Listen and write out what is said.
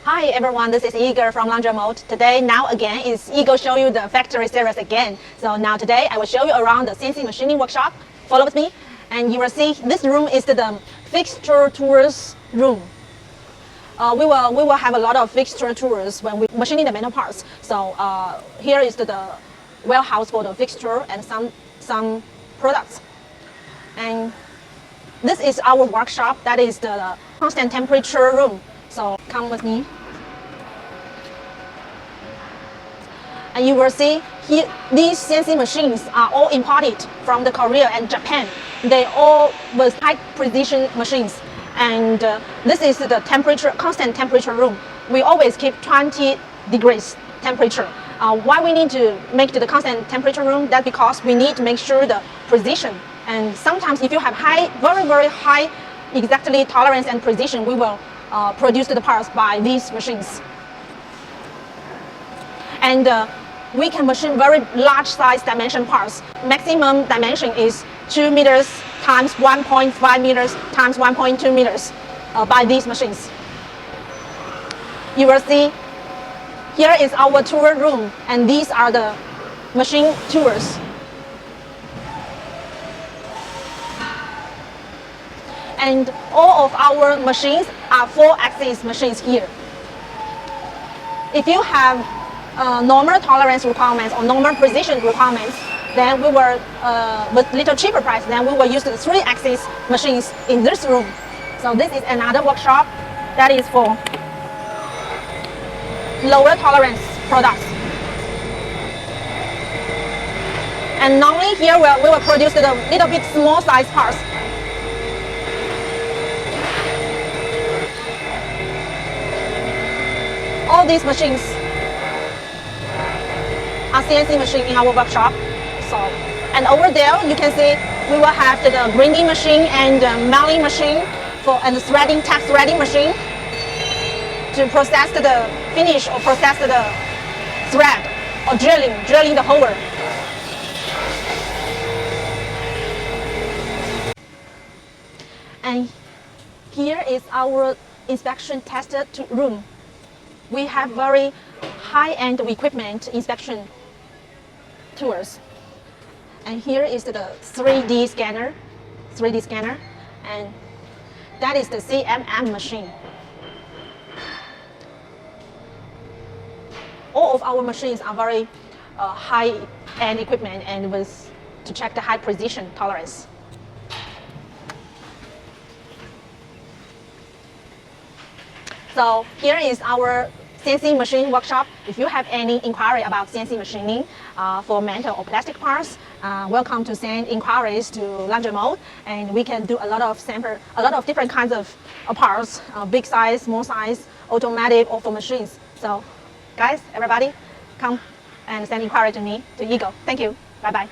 Hi everyone, this is Igor from HuadanRoad. Today, now again, is Igor show you the factory series again. So now today, I will show you around the CNC machining workshop. Follow with me, and you will see this room is the fixture tours room. We will have a lot of fixture tours when we machining the metal parts. So here is the warehouse for the fixture and some products. And this is our workshop. That is the constant temperature room. So come with me. And you will see here, these CNC machines are all imported from the Korea and Japan. They all with high precision machines. And this is the constant temperature room. We always keep 20 degrees temperature. Why we need to make the constant temperature room? That's because we need to make sure the precision. And sometimes if you have very high exactly tolerance and precision, we will produce the parts by these machines. And we can machine very large size dimension parts. Maximum dimension is 2 meters times 1.5 meters times 1.2 meters by these machines. You will see here is our tour room, and these are the machine tours. And all of our machines are 4-axis machines here. If you have normal tolerance requirements or normal precision requirements, then we will, with little cheaper price, then we will use the 3-axis machines in this room. So this is another workshop that is for lower tolerance products. And normally here we will produce the little bit small size parts. All these machines are CNC machine in our workshop. So, and over there you can see we will have the grinding machine and milling machine and the tap threading machine to process the finish or process the thread or drilling the hole. And here is our inspection tested room. We have very high-end equipment inspection tours. And here is the 3D scanner, and that is the CMM machine. All of our machines are very high-end equipment and to check the high precision tolerance. So here is our CNC machine workshop. If you have any inquiry about CNC machining for metal or plastic parts, welcome to send inquiries to HuadanRoad, and we can do a lot of different kinds of parts, big size, small size, automatic or for machines. So guys, everybody, come and send inquiry to me, to Igor. Thank you. Bye-bye.